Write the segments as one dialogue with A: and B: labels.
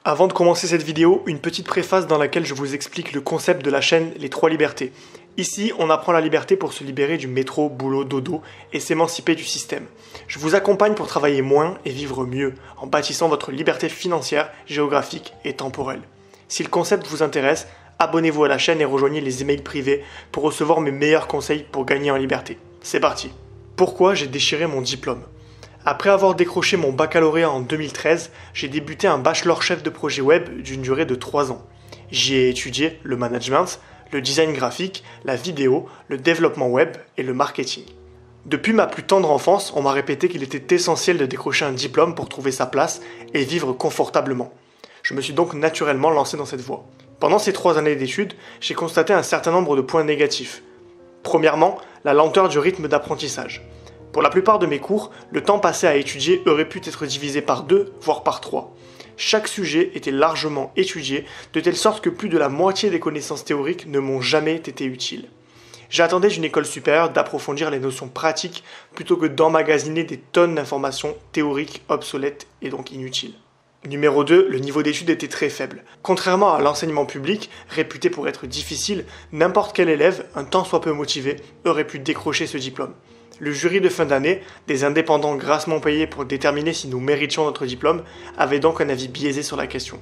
A: Avant de commencer cette vidéo, une petite préface dans laquelle je vous explique le concept de la chaîne Les 3 libertés. Ici, on apprend la liberté pour se libérer du métro, boulot, dodo et s'émanciper du système. Je vous accompagne pour travailler moins et vivre mieux, en bâtissant votre liberté financière, géographique et temporelle. Si le concept vous intéresse, abonnez-vous à la chaîne et rejoignez les emails privés pour recevoir mes meilleurs conseils pour gagner en liberté. C'est parti. Pourquoi j'ai déchiré mon diplôme ? Après avoir décroché mon baccalauréat en 2013, j'ai débuté un bachelor chef de projet web d'une durée de 3 ans. J'y ai étudié le management, le design graphique, la vidéo, le développement web et le marketing. Depuis ma plus tendre enfance, on m'a répété qu'il était essentiel de décrocher un diplôme pour trouver sa place et vivre confortablement. Je me suis donc naturellement lancé dans cette voie. Pendant ces 3 années d'études, j'ai constaté un certain nombre de points négatifs. Premièrement, la lenteur du rythme d'apprentissage. Pour la plupart de mes cours, le temps passé à étudier aurait pu être divisé par 2, voire par 3. Chaque sujet était largement étudié, de telle sorte que plus de la moitié des connaissances théoriques ne m'ont jamais été utiles. J'attendais d'une école supérieure d'approfondir les notions pratiques plutôt que d'emmagasiner des tonnes d'informations théoriques obsolètes et donc inutiles. Numéro 2, le niveau d'études était très faible. Contrairement à l'enseignement public, réputé pour être difficile, n'importe quel élève, un tant soit peu motivé, aurait pu décrocher ce diplôme. Le jury de fin d'année, des indépendants grassement payés pour déterminer si nous méritions notre diplôme, avait donc un avis biaisé sur la question.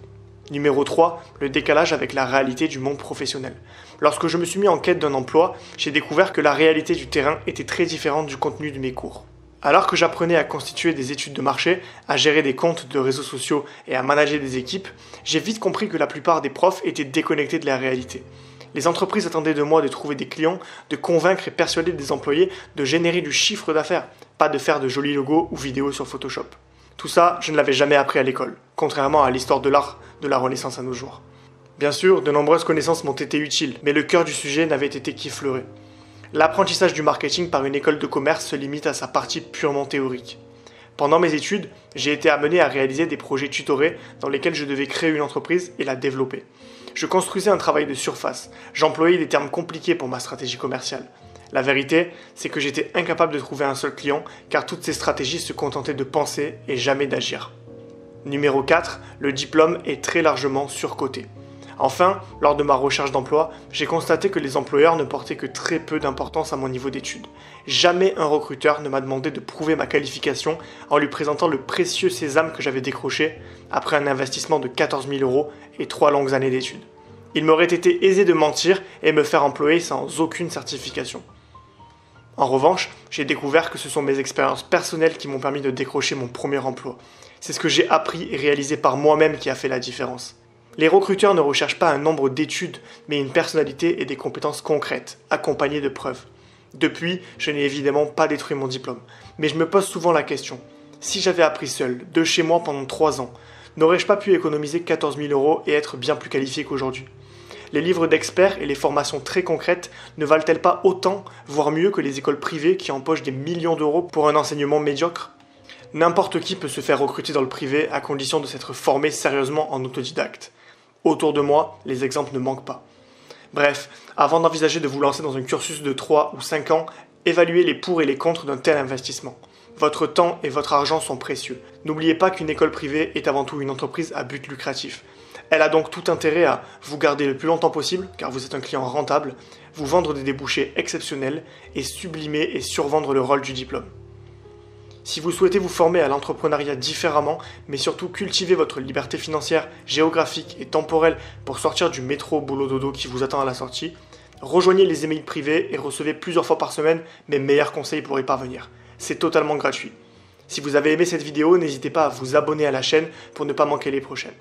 A: Numéro 3, le décalage avec la réalité du monde professionnel. Lorsque je me suis mis en quête d'un emploi, j'ai découvert que la réalité du terrain était très différente du contenu de mes cours. Alors que j'apprenais à constituer des études de marché, à gérer des comptes de réseaux sociaux et à manager des équipes, j'ai vite compris que la plupart des profs étaient déconnectés de la réalité. Les entreprises attendaient de moi de trouver des clients, de convaincre et persuader des employés de générer du chiffre d'affaires, pas de faire de jolis logos ou vidéos sur Photoshop. Tout ça, je ne l'avais jamais appris à l'école, contrairement à l'histoire de l'art de la Renaissance à nos jours. Bien sûr, de nombreuses connaissances m'ont été utiles, mais le cœur du sujet n'avait été qu'effleuré. L'apprentissage du marketing par une école de commerce se limite à sa partie purement théorique. Pendant mes études, j'ai été amené à réaliser des projets tutorés dans lesquels je devais créer une entreprise et la développer. Je construisais un travail de surface, j'employais des termes compliqués pour ma stratégie commerciale. La vérité, c'est que j'étais incapable de trouver un seul client car toutes ces stratégies se contentaient de penser et jamais d'agir. Numéro 4, le diplôme est très largement surcoté. Enfin, lors de ma recherche d'emploi, j'ai constaté que les employeurs ne portaient que très peu d'importance à mon niveau d'études. Jamais un recruteur ne m'a demandé de prouver ma qualification en lui présentant le précieux sésame que j'avais décroché après un investissement de 14 000 € et 3 longues années d'études. Il m'aurait été aisé de mentir et me faire employer sans aucune certification. En revanche, j'ai découvert que ce sont mes expériences personnelles qui m'ont permis de décrocher mon premier emploi. C'est ce que j'ai appris et réalisé par moi-même qui a fait la différence. Les recruteurs ne recherchent pas un nombre d'études, mais une personnalité et des compétences concrètes, accompagnées de preuves. Depuis, je n'ai évidemment pas détruit mon diplôme, mais je me pose souvent la question. Si j'avais appris seul, de chez moi pendant 3 ans, n'aurais-je pas pu économiser 14 000 € et être bien plus qualifié qu'aujourd'hui ? Les livres d'experts et les formations très concrètes ne valent-elles pas autant, voire mieux que les écoles privées qui empochent des millions d'euros pour un enseignement médiocre ? N'importe qui peut se faire recruter dans le privé à condition de s'être formé sérieusement en autodidacte. Autour de moi, les exemples ne manquent pas. Bref, avant d'envisager de vous lancer dans un cursus de 3 ou 5 ans, évaluez les pour et les contre d'un tel investissement. Votre temps et votre argent sont précieux. N'oubliez pas qu'une école privée est avant tout une entreprise à but lucratif. Elle a donc tout intérêt à vous garder le plus longtemps possible, car vous êtes un client rentable, vous vendre des débouchés exceptionnels et sublimer et survendre le rôle du diplôme. Si vous souhaitez vous former à l'entrepreneuriat différemment, mais surtout cultiver votre liberté financière, géographique et temporelle pour sortir du métro boulot dodo qui vous attend à la sortie, rejoignez les emails privés et recevez plusieurs fois par semaine mes meilleurs conseils pour y parvenir. C'est totalement gratuit. Si vous avez aimé cette vidéo, n'hésitez pas à vous abonner à la chaîne pour ne pas manquer les prochaines.